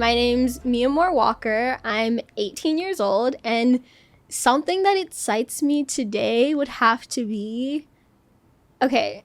My name's Mia Moore Walker. I'm 18 years old, and something that excites me today would have to be... Okay,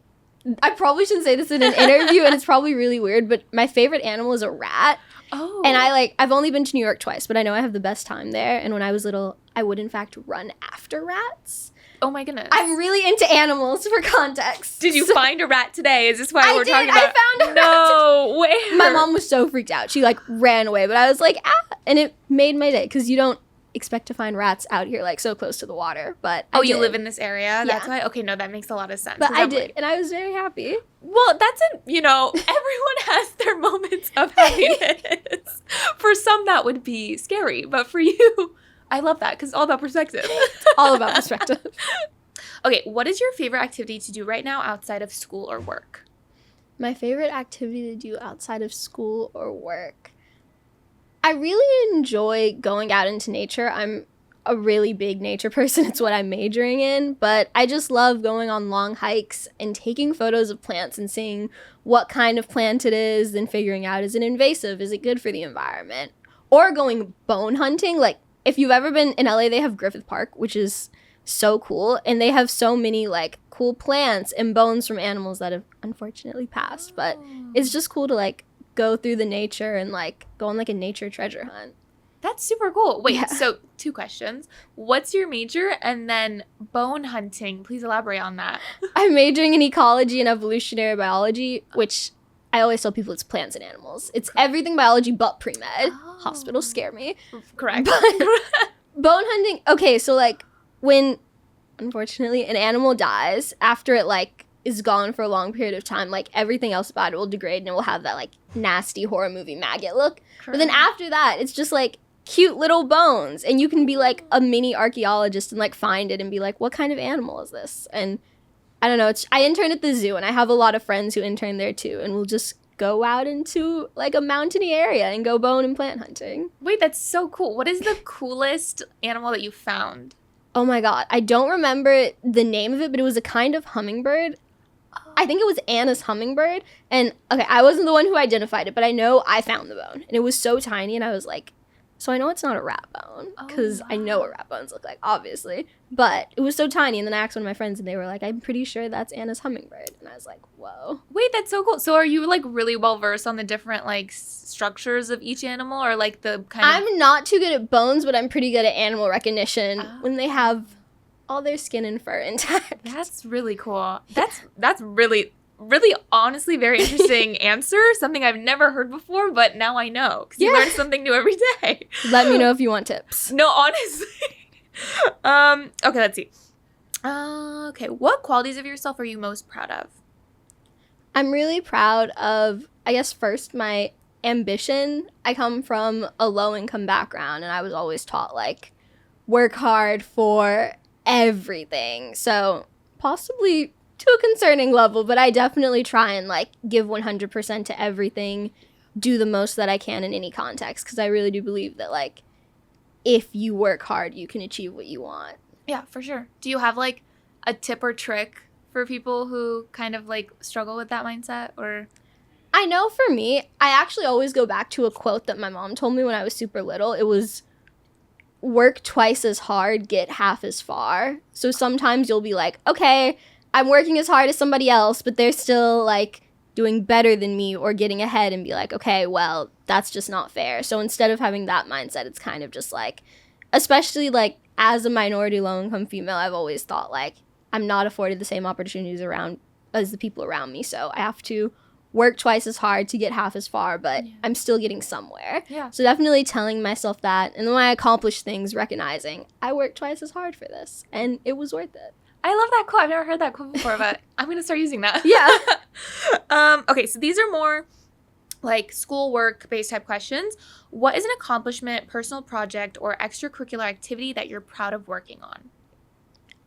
I probably shouldn't say this in an interview, and it's probably really weird, but my favorite animal is a rat. Oh. And I've only been to New York twice, but I know I have the best time there. And when I was little, I would in fact run after rats. Oh my goodness. I'm really into animals, for context. Did you find a rat today? Is this why we're talking about? I found a rat. No way. My mom was so freaked out. She ran away, but I was like, ah, and it made my day because you don't expect to find rats out here so close to the water. But you live in this area? That's why? Okay, no, that makes a lot of sense. But I did, and I was very happy. Well, that's everyone has their moments of happiness. For some, that would be scary, but for you, I love that because it's all about perspective. All about perspective. Okay, what is your favorite activity to do right now outside of school or work? My favorite activity to do outside of school or work? I really enjoy going out into nature. I'm a really big nature person. It's what I'm majoring in. But I just love going on long hikes and taking photos of plants and seeing what kind of plant it is and figuring out, is it invasive? Is it good for the environment? Or going bone hunting. If you've ever been in LA, they have Griffith Park, which is so cool. And they have so many, cool plants and bones from animals that have unfortunately passed. But it's just cool to, go through the nature and go on a nature treasure hunt. That's super cool. Wait, so 2 questions. What's your major? And then bone hunting. Please elaborate on that. I'm majoring in ecology and evolutionary biology, which I always tell people it's plants and animals. It's everything biology but pre-med. Oh. Hospitals scare me. Correct. But bone hunting, okay, so when unfortunately an animal dies, after it is gone for a long period of time, everything else about it will degrade and it will have that nasty horror movie maggot look. Correct. But then after that, it's just cute little bones, and you can be a mini archaeologist and find it and be what kind of animal is this? And I don't know, I intern at the zoo, and I have a lot of friends who intern there too, and we'll just go out into a mountainy area and go bone and plant hunting. Wait, that's so cool. What is the coolest animal that you found? Oh my god, I don't remember the name of it, but it was a kind of hummingbird. I think it was Anna's hummingbird. And, okay, I wasn't the one who identified it, but I know I found the bone. And it was so tiny, and I was so I know it's not a rat bone, because I know what rat bones look like, obviously. But it was so tiny, and then I asked one of my friends, and they were I'm pretty sure that's Anna's hummingbird. And I was whoa. Wait, that's so cool. So are you, really well-versed on the different, structures of each animal, or, the kind of... I'm not too good at bones, but I'm pretty good at animal recognition when they have all their skin and fur intact. That's really cool. That's really, really honestly very interesting answer. Something I've never heard before, but now I know. Because you learn something new every day. Let me know if you want tips. No, honestly. Okay, let's see. Okay, what qualities of yourself are you most proud of? I'm really proud of, I guess, first, my ambition. I come from a low-income background, and I was always taught, work hard for everything. So possibly to a concerning level, but I definitely try and give 100% to everything, do the most that I can in any context, because I really do believe that if you work hard, you can achieve what you want. Yeah, for sure. Do you have a tip or trick for people who kind of struggle with that mindset? Or I know for me, I actually always go back to a quote that my mom told me when I was super little. It was, work twice as hard, get half as far. So sometimes you'll be okay, I'm working as hard as somebody else, but they're still doing better than me or getting ahead, and be okay, well, that's just not fair. So instead of having that mindset, it's kind of just especially as a minority low-income female, I've always thought I'm not afforded the same opportunities around as the people around me. So I have to work twice as hard to get half as far, but I'm still getting somewhere. Yeah. So definitely telling myself that, and then when I accomplish things, recognizing I worked twice as hard for this, and it was worth it. I love that quote. I've never heard that quote before, but I'm going to start using that. Yeah. Okay, so these are more school work-based type questions. What is an accomplishment, personal project, or extracurricular activity that you're proud of working on?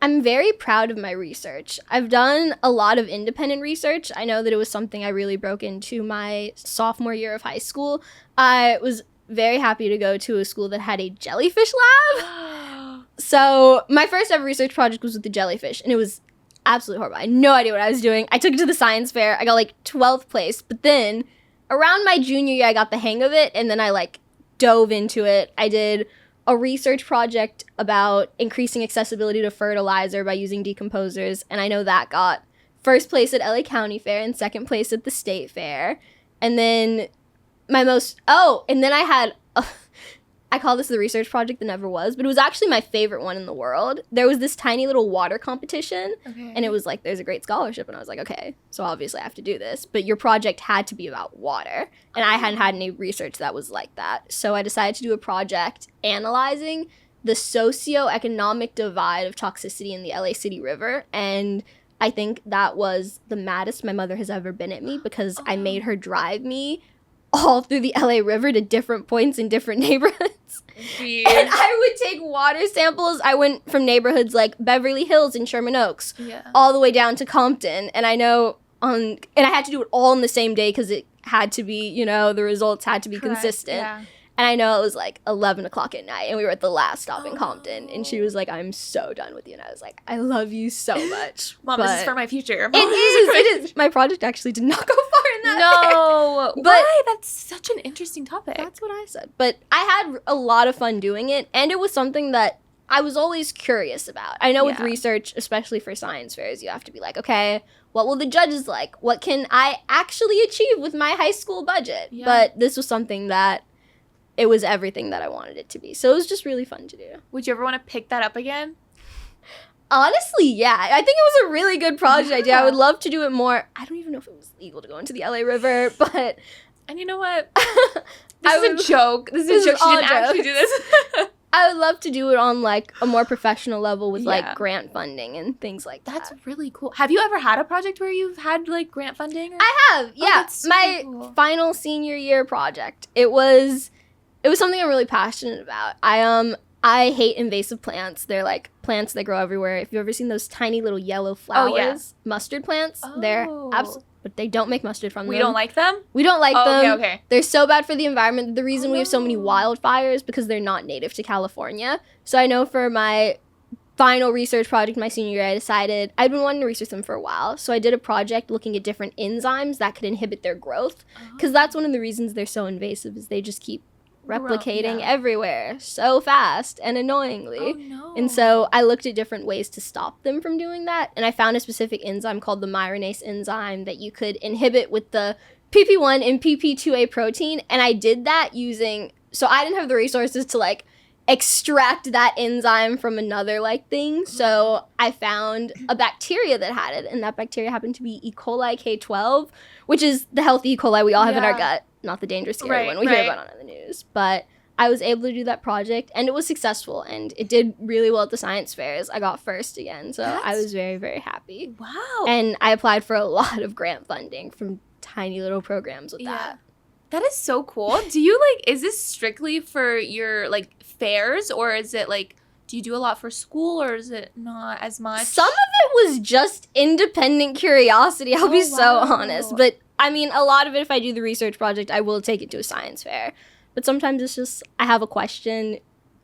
I'm very proud of my research. I've done a lot of independent research. I know that it was something I really broke into my sophomore year of high school. I was very happy to go to a school that had a jellyfish lab. So my first ever research project was with the jellyfish, and it was absolutely horrible. I had no idea what I was doing. I took it to the science fair. I got 12th place, but then around my junior year, I got the hang of it, and then I dove into it. I did a research project about increasing accessibility to fertilizer by using decomposers, and I know that got first place at LA County Fair and second place at the State Fair. And then I had I call this the research project that never was, but it was actually my favorite one in the world. There was this tiny little water competition, and it was like, there's a great scholarship, and I was like, okay, so obviously I have to do this, but your project had to be about water, and I hadn't had any research that was like that. So I decided to do a project analyzing the socioeconomic divide of toxicity in the LA City River, and I think that was the maddest my mother has ever been at me, because I made her drive me all through the LA River to different points in different neighborhoods. Jeez. And I would take water samples. I went from neighborhoods like Beverly Hills and Sherman Oaks all the way down to Compton. And I had to do it all in the same day because it had to be, the results had to be consistent. Yeah. And I know it was like 11 o'clock at night, and we were at the last stop in Compton, and she was like, I'm so done with you. And I was like, I love you so much. Mom, this is for my future. It is. My project actually did not go far in that. No. But why? That's such an interesting topic. That's what I said. But I had a lot of fun doing it, and it was something that I was always curious about. I know with research, especially for science fairs, you have to be like, okay, what will the judges like? What can I actually achieve with my high school budget? Yeah. But this was something that it was everything that I wanted it to be. So it was just really fun to do. Would you ever want to pick that up again? Honestly, yeah. I think it was a really good project idea. I would love to do it more. I don't even know if it was legal to go into the LA River, but... And you know what? This is a joke. This is a joke. She didn't actually do this. I would love to do it on, like, a more professional level with, like, grant funding and things like that. That's really cool. Have you ever had a project where you've had, like, grant funding? I have, yeah. So my cool. final senior year project. It was something I'm really passionate about. I hate invasive plants. They're like plants that grow everywhere. If you've ever seen those tiny little yellow flowers, mustard plants, they're absolutely, but they don't make mustard from them. We don't like them? We don't like them. Okay. They're so bad for the environment. The reason we have so many wildfires because they're not native to California. So I know for my final research project my senior year, I decided I'd been wanting to research them for a while. So I did a project looking at different enzymes that could inhibit their growth, because that's one of the reasons they're so invasive, is they just keep replicating everywhere so fast and annoyingly. And so I looked at different ways to stop them from doing that, and I found a specific enzyme called the myronase enzyme that you could inhibit with the PP1 and PP2A protein. And I did that so I didn't have the resources to like extract that enzyme from another like thing, so I found a bacteria that had it, and that bacteria happened to be E. coli K12, which is the healthy E. coli we all have in our gut, not the dangerous scary one we hear about on the news. But I was able to do that project, and it was successful, and it did really well at the science fairs. I got first again, so I was very, very happy. Wow. And I applied for a lot of grant funding from tiny little programs with that. That is so cool. Is this strictly for your, like, fairs, or is it, like, do you do a lot for school, or is it not as much? Some of it was just independent curiosity, I'll be so honest. But, I mean, a lot of it, if I do the research project, I will take it to a science fair. But sometimes it's just, I have a question.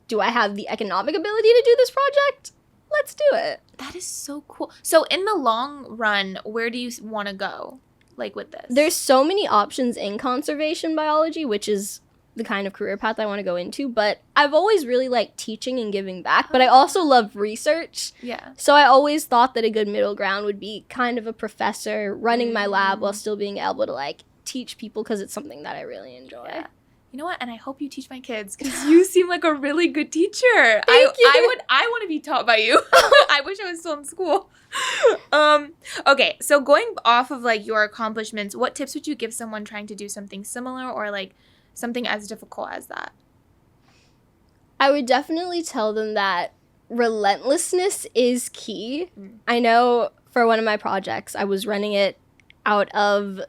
Do I have the economic ability to do this project? Let's do it. That is so cool. So, in the long run, where do you want to go? Like with this, there's so many options in conservation biology, which is the kind of career path I want to go into, but I've always really liked teaching and giving back, but I also love research. So I always thought that a good middle ground would be kind of a professor running my lab while still being able to like teach people, because it's something that I really enjoy. You know what? And I hope you teach my kids, because you seem like a really good teacher. Thank you. I want to be taught by you. I wish I was still in school. Okay, so going off of like your accomplishments, what tips would you give someone trying to do something similar, or like something as difficult as that? I would definitely tell them that relentlessness is key. I know for one of my projects, I was running it out of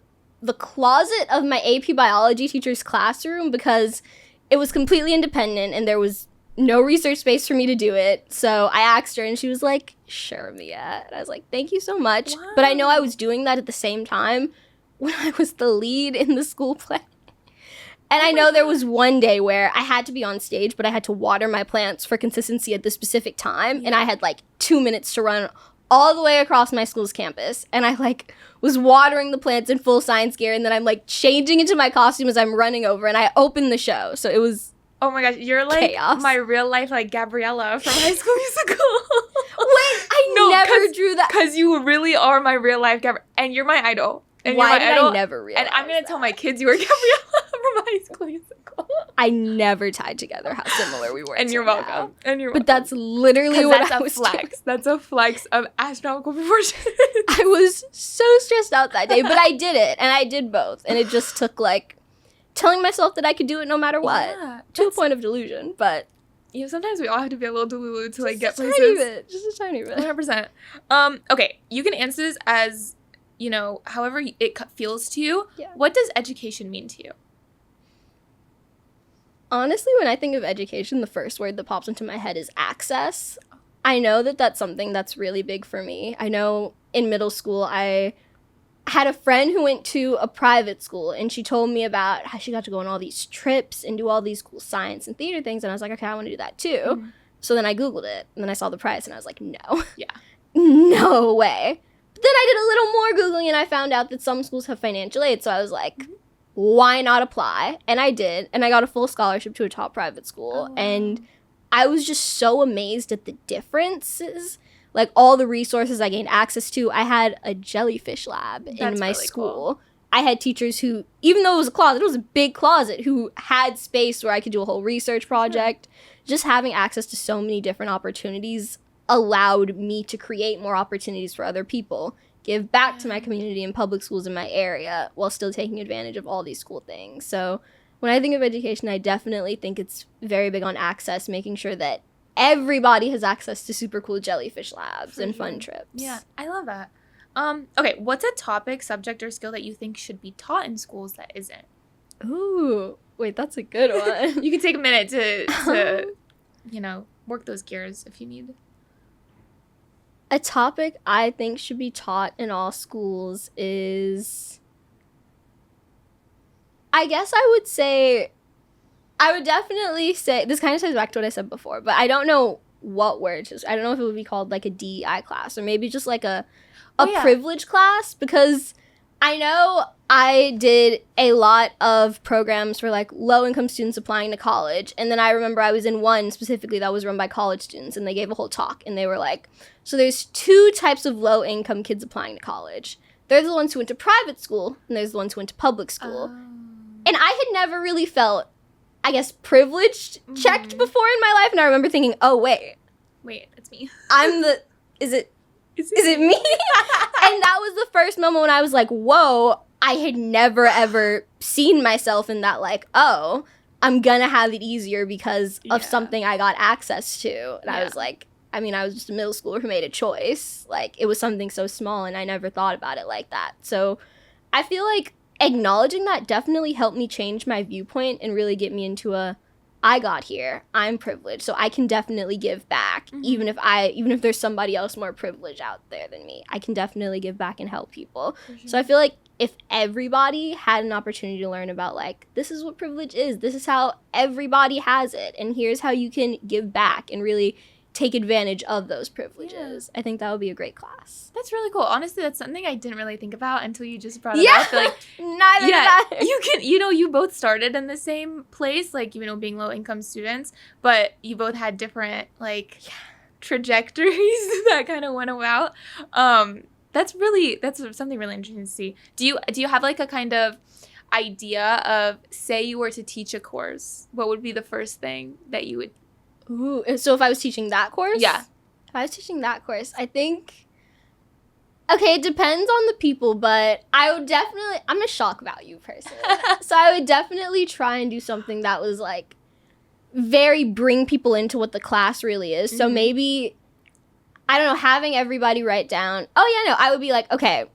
the closet of my AP biology teacher's classroom, because it was completely independent and there was no research space for me to do it. So I asked her, and she was like, sure, Mia. And I was like, thank you so much. Wow. But I know I was doing that at the same time when I was the lead in the school play. And I know there was one day where I had to be on stage, but I had to water my plants for consistency at the specific time. And I had like 2 minutes to run all the way across my school's campus. And I, like, was watering the plants in full science gear. And then I'm, like, changing into my costume as I'm running over. And I opened the show. So it was Oh my gosh, you're like chaos. my real life, like, Gabriella from High School Musical. Wait, I never drew that. Because you really are my real life Gabriella. And you're my idol. And Why you're my did idol. I never realize And I'm going to that? tell my kids you were Gabriella from High School Musical. I never tied together how similar we were. And you're until welcome. now. And you're welcome. But that's literally what that's I a was flex. doing. That's a flex of astronomical proportions. I was so stressed out that day, but I did it, and I did both. And it just took, like, telling myself that I could do it no matter what. Yeah, to a point of delusion, but... You know, sometimes we all have to be a little delulu to, like, get just a places. tiny bit. Just a tiny bit. 100%. Okay, you can answer this as, you know, however it feels to you. Yeah. What does education mean to you? Honestly, when I think of education, the first word that pops into my head is access. I know that that's something that's really big for me. I know in middle school, I had a friend who went to a private school, and she told me about how she got to go on all these trips and do all these cool science and theater things, and I was like, okay, I want to do that too. Mm-hmm. So then I Googled it, and then I saw the price, and I was like, no. Yeah. No way. But then I did a little more Googling, and I found out that some schools have financial aid, so I was like, why not apply? And I did, and I got a full scholarship to a top private school, Oh, wow. and I was just so amazed at the differences. Like, all the resources I gained access to. I had a jellyfish lab in That's my really school. cool. I had teachers who, even though it was a closet, it was a big closet, who had space where I could do a whole research project. Just having access to so many different opportunities allowed me to create more opportunities for other people, give back to my community and public schools in my area while still taking advantage of all these cool things. So when I think of education, I definitely think it's very big on access, making sure that everybody has access to super cool jellyfish labs and fun trips. Yeah, I love that. Okay, what's a topic, subject, or skill that you think should be taught in schools that isn't? Ooh, wait, that's a good one. You can take a minute to you know, work those gears if you need. A topic I think should be taught in all schools is, I guess I would definitely say, this kind of ties back to what I said before, but I don't know what word. I don't know if it would be called like a DEI class or maybe just like a privilege class, because I know I did a lot of programs for like low-income students applying to college, and then I remember I was in one specifically that was run by college students, and they gave a whole talk, and they were like, so there's two types of low-income kids applying to college. There's the ones who went to private school, and there's the ones who went to public school. And I had never really felt, I guess, privileged checked before in my life, and I remember thinking, oh, wait, it's me. I'm the, is it me? And that was the first moment when I was like, whoa, I had never, ever seen myself in that, like, oh, I'm gonna have it easier because of something I got access to. And I was like, I mean, I was just a middle schooler who made a choice. Like, it was something so small, and I never thought about it like that. So I feel like acknowledging that definitely helped me change my viewpoint and really get me into I got here, I'm privileged, so I can definitely give back, even if there's somebody else more privileged out there than me. I can definitely give back and help people. So I feel like if everybody had an opportunity to learn about, like, this is what privilege is, this is how everybody has it, and here's how you can give back and really take advantage of those privileges. I think that would be a great class. That's really cool. Honestly, that's something I didn't really think about until you just brought it up. Like, neither did I. You both started in the same place, like, you know, being low-income students, but you both had different, like, trajectories that kind of went about. That's something really interesting to see. Do you have, like, a kind of idea of, say you were to teach a course, what would be the first thing that you would? Ooh, so if I was teaching that course? Yeah. If I was teaching that course, I think, okay, it depends on the people, but I'm a shock value person. So I would definitely try and do something that was, like, very bring people into what the class really is. So maybe, I don't know, having everybody write down, I would be like, okay,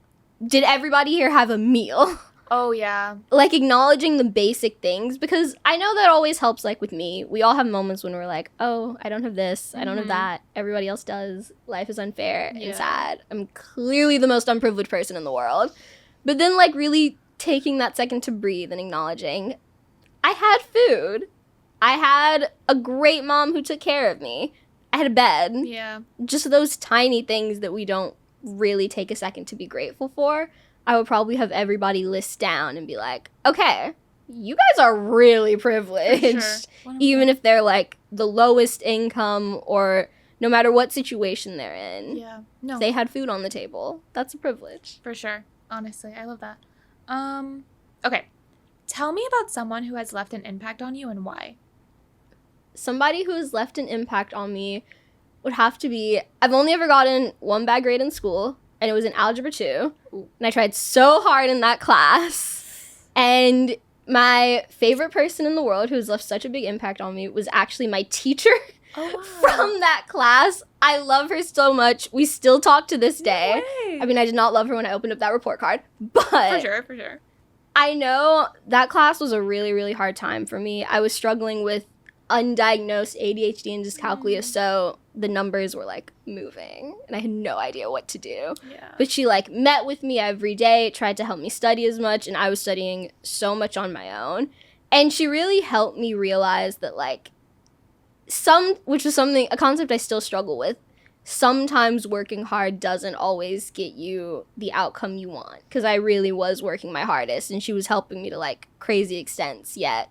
did everybody here have a meal? Oh, yeah. Like, acknowledging the basic things, because I know that always helps, like, with me. We all have moments when we're like, oh, I don't have this, I don't have that, everybody else does, life is unfair and sad. I'm clearly the most unprivileged person in the world. But then, like, really taking that second to breathe and acknowledging, I had food. I had a great mom who took care of me. I had a bed. Yeah. Just those tiny things that we don't really take a second to be grateful for. I would probably have everybody list down and be like, okay, you guys are really privileged. For sure. Even if they're like the lowest income or no matter what situation they're in. Yeah. No. They had food on the table. That's a privilege. For sure. Honestly, I love that. Okay. Tell me about someone who has left an impact on you and why. Somebody who has left an impact on me would have to be, I've only ever gotten one bad grade in school, and it was in Algebra 2. Ooh. And I tried so hard in that class. And my favorite person in the world who has left such a big impact on me was actually my teacher from that class. I love her so much. We still talk to this day. No way. I mean, I did not love her when I opened up that report card, but For sure. I know that class was a really, really hard time for me. I was struggling with undiagnosed ADHD and dyscalculia, so the numbers were like moving and I had no idea what to do. Yeah. But she like met with me every day, tried to help me study as much, and I was studying so much on my own. And she really helped me realize that like which was a concept I still struggle with, sometimes working hard doesn't always get you the outcome you want. Because I really was working my hardest and she was helping me to like crazy extents, yet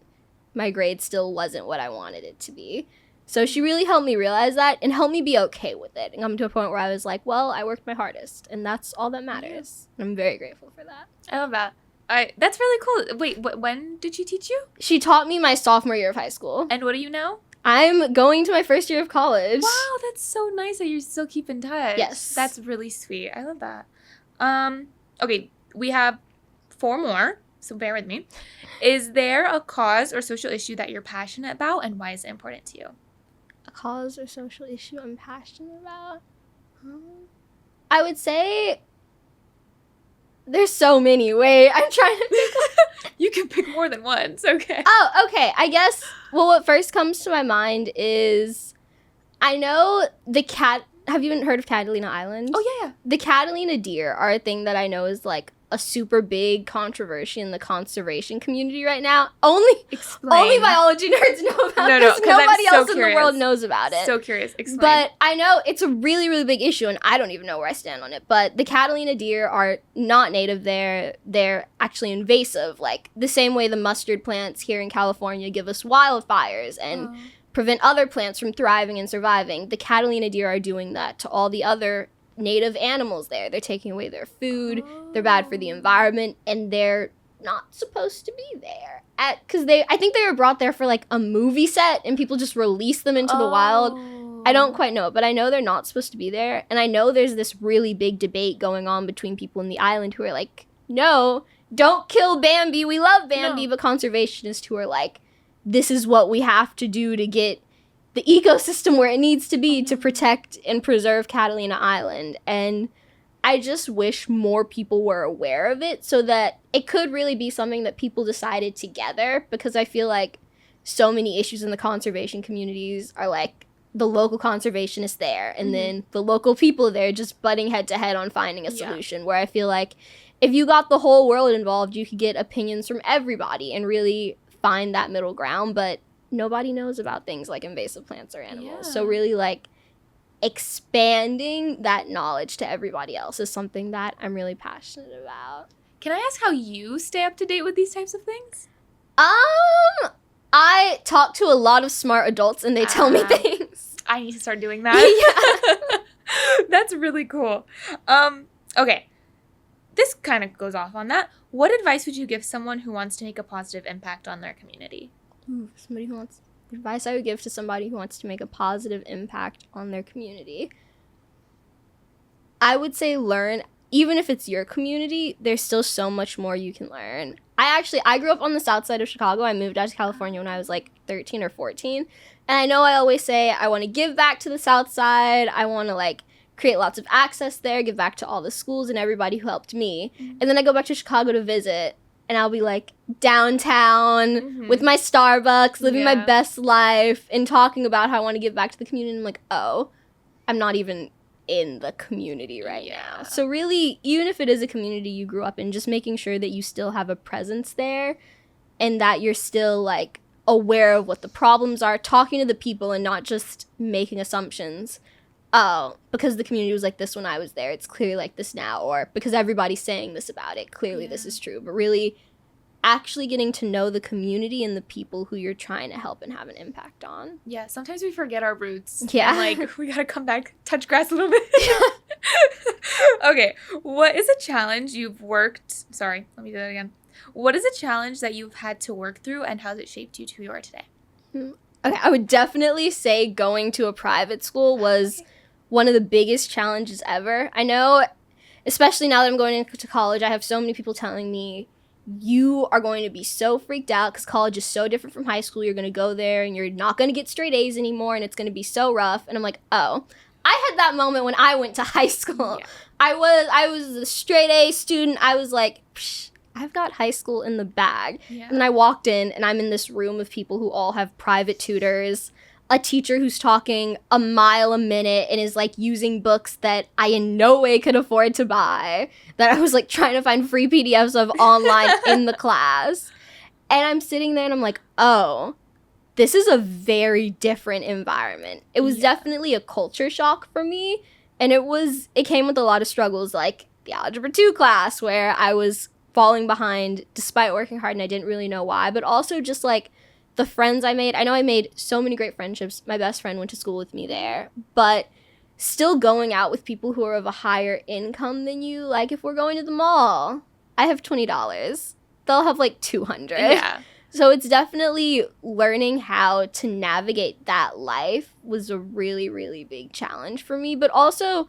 my grade still wasn't what I wanted it to be. So she really helped me realize that and helped me be okay with it and come to a point where I was like, well, I worked my hardest and that's all that matters. And I'm very grateful for that. I love that. That's really cool. Wait, when did she teach you? She taught me my sophomore year of high school. And what do you know? I'm going to my first year of college. Wow, that's so nice that you still keep in touch. Yes. That's really sweet. I love that. Okay, we have 4 more, so bear with me. Is there a cause or social issue that you're passionate about, and why is it important to you? A cause or social issue I'm passionate about? I would say there's so many. Wait, I'm trying to think. You can pick more than one. It's okay. Oh, okay. I guess, well, what first comes to my mind is, I know have you heard of Catalina Island? Oh, yeah. The Catalina deer are a thing that I know is like a super big controversy in the conservation community right now. Only biology nerds know about this. Nobody else in the world knows about it. So curious. Explain. But I know it's a really, really big issue, and I don't even know where I stand on it. But the Catalina deer are not native there. They're actually invasive, like the same way the mustard plants here in California give us wildfires and prevent other plants from thriving and surviving. The Catalina deer are doing that to all the other native animals there. They're taking away their food. They're bad for the environment, and they're not supposed to be there. Because I think they were brought there for like a movie set, and people just released them into the wild. I don't quite know, but I know they're not supposed to be there. And I know there's this really big debate going on between people in the island who are like, no, don't kill Bambi. We love Bambi. No. But conservationists who are like, this is what we have to do to get the ecosystem where it needs to be to protect and preserve Catalina Island. And I just wish more people were aware of it so that it could really be something that people decided together, because I feel like so many issues in the conservation communities are like the local conservationists there and then the local people there just butting head to head on finding a solution, where I feel like if you got the whole world involved, you could get opinions from everybody and really find that middle ground. But nobody knows about things like invasive plants or animals. So really like expanding that knowledge to everybody else is something that I'm really passionate about. Can I ask how you stay up to date with these types of things? I talk to a lot of smart adults and they tell me things. I need to start doing that. Yeah. That's really cool. Okay. This kind of goes off on that. What advice would you give someone who wants to make a positive impact on their community? Advice I would give to somebody who wants to make a positive impact on their community. I would say learn, even if it's your community, there's still so much more you can learn. I grew up on the south side of Chicago. I moved out to California when I was like 13 or 14. And I know I always say I want to give back to the south side. I want to like create lots of access there, give back to all the schools and everybody who helped me. And then I go back to Chicago to visit. And I'll be like downtown with my Starbucks, living my best life and talking about how I want to give back to the community. And I'm like, oh, I'm not even in the community right now. So really, even if it is a community you grew up in, just making sure that you still have a presence there and that you're still like aware of what the problems are, talking to the people and not just making assumptions. Oh, because the community was like this when I was there, it's clearly like this now, or because everybody's saying this about it, clearly this is true. But really actually getting to know the community and the people who you're trying to help and have an impact on. Yeah, sometimes we forget our roots. Yeah. And, like, we gotta come back, touch grass a little bit. Okay, what is a challenge you've worked... Sorry, let me do that again. What is a challenge that you've had to work through, and how has it shaped you to who you are today? Okay, I would definitely say going to a private school was one of the biggest challenges ever. I know, especially now that I'm going into college, I have so many people telling me, you are going to be so freaked out because college is so different from high school. You're going to go there and you're not going to get straight A's anymore, and it's going to be so rough. And I'm like, oh, I had that moment when I went to high school. Yeah. I was a straight A student. I was like, psh, I've got high school in the bag. Yeah. And then I walked in and I'm in this room of people who all have private tutors, a teacher who's talking a mile a minute and is like using books that I in no way could afford to buy, that I was like trying to find free PDFs of online in the class. And I'm sitting there and I'm like, oh, this is a very different environment. It was definitely a culture shock for me. And it came with a lot of struggles, like the Algebra 2 class where I was falling behind despite working hard and I didn't really know why, but also just like the friends I made. I know I made so many great friendships. My best friend went to school with me there, but still going out with people who are of a higher income than you. Like if we're going to the mall, I have $20. They'll have like 200. Yeah. So it's definitely learning how to navigate that life was a really, really big challenge for me. But also,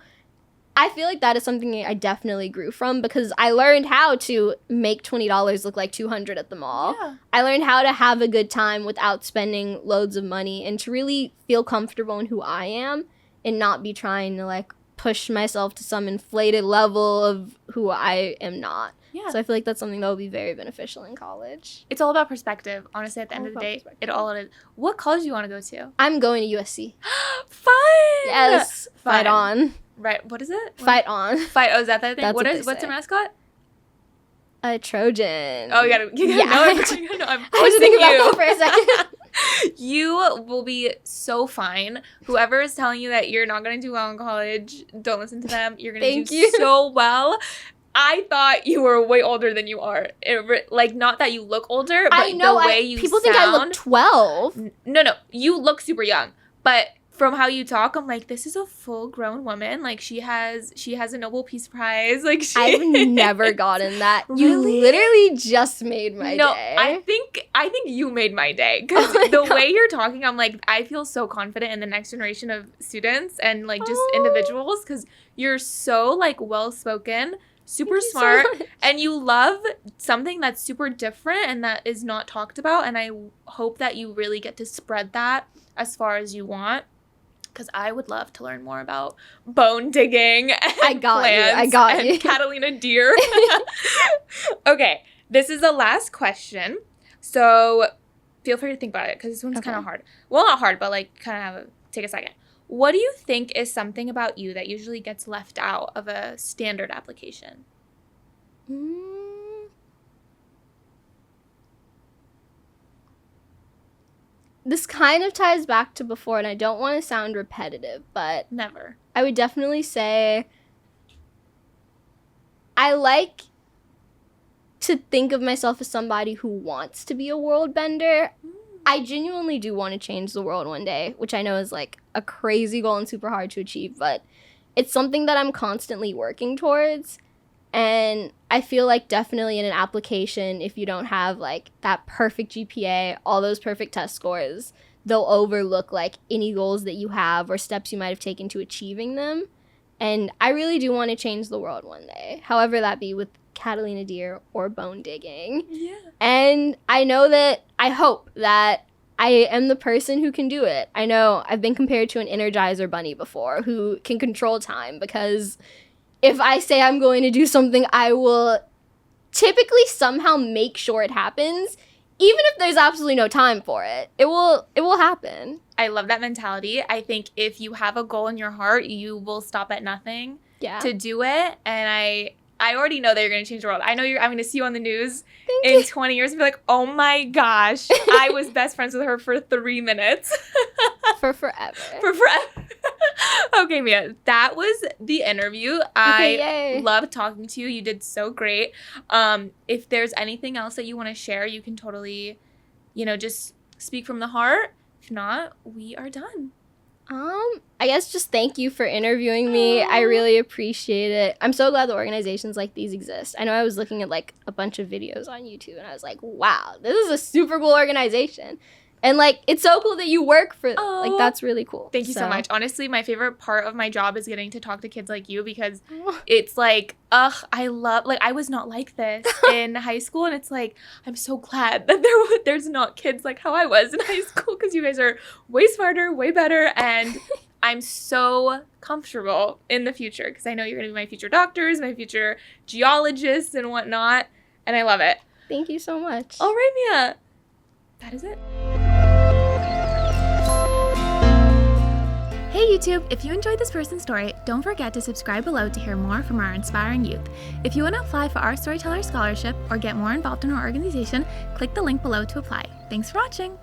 I feel like that is something I definitely grew from because I learned how to make $20 look like 200 at the mall. Yeah. I learned how to have a good time without spending loads of money and to really feel comfortable in who I am and not be trying to like push myself to some inflated level of who I am not. Yeah. So I feel like that's something that will be very beneficial in college. It's all about perspective. Honestly, at the end All of the about day, perspective. it all is. What college do you want to go to? I'm going to USC. Fun! Yes. Fight Fun. on. Right. What is it? Fight on. Fight. Oh, is that thing? That's what they What's say. their mascot? A Trojan. Oh, you gotta Yeah. know. I'm I had to quizzing think about you. that for a second. You will be so fine. Whoever is telling you that you're not going to do well in college, don't listen to them. You're going to Thank do you. so well. I thought you were way older than you are. Like, not that you look older, but I know. the way you people sound. think I look 12. No. You look super young. But from how you talk, I'm like, this is a full-grown woman. Like, she has a Nobel Peace Prize. Like, I've never gotten that. You Really? literally just made my day. I think you made my day because Oh my the God. way you're talking, I'm like, I feel so confident in the next generation of students and like just Oh. individuals because you're so like well-spoken, super Thank you so smart, much. and you love something that's super different and that is not talked about. And I hope that you really get to spread that as far as you want. Because I would love to learn more about bone digging and I got you. plants I got and you. Catalina deer. Okay, this is the last question. So feel free to think about it because this one's Okay. kind of hard. Well, not hard, but like kind of take a second. What do you think is something about you that usually gets left out of a standard application? This kind of ties back to before, and I don't want to sound repetitive, but Never. I would definitely say I like to think of myself as somebody who wants to be a world bender. I genuinely do want to change the world one day, which I know is like a crazy goal and super hard to achieve, but it's something that I'm constantly working towards. And I feel like definitely in an application, if you don't have like that perfect GPA, all those perfect test scores, they'll overlook like any goals that you have or steps you might have taken to achieving them. And I really do want to change the world one day, however that be with Catalina deer or bone digging. Yeah. And I hope that I am the person who can do it. I know I've been compared to an Energizer bunny before who can control time because if I say I'm going to do something, I will typically somehow make sure it happens, even if there's absolutely no time for it. It will happen. I love that mentality. I think if you have a goal in your heart, you will stop at nothing Yeah. to do it. And I already know that you're going to change the world. I know I'm going to see you on the news Thank in you. 20 years and be like, oh my gosh, I was best friends with her for 3 minutes. For forever. For forever. Okay, Mia, that was the interview. I yay. loved talking to you. You did so great. If there's anything else that you want to share, you can totally, just speak from the heart. If not, we are done. I guess just thank you for interviewing me. I really appreciate it. I'm so glad that organizations like these exist. I know I was looking at like a bunch of videos on YouTube and I was like, wow, this is a super cool organization. And like, it's so cool that you work for, like, that's really cool. Thank you so much. Honestly, my favorite part of my job is getting to talk to kids like you because it's like, I love, like, I was not like this in high school. And it's like, I'm so glad that there's not kids like how I was in high school because you guys are way smarter, way better. And I'm so comfortable in the future because I know you're going to be my future doctors, my future geologists and whatnot. And I love it. Thank you so much. All right, Mia. That is it. Hey YouTube, if you enjoyed this person's story, don't forget to subscribe below to hear more from our inspiring youth. If you want to apply for our Storyteller Scholarship or get more involved in our organization, click the link below to apply. Thanks for watching!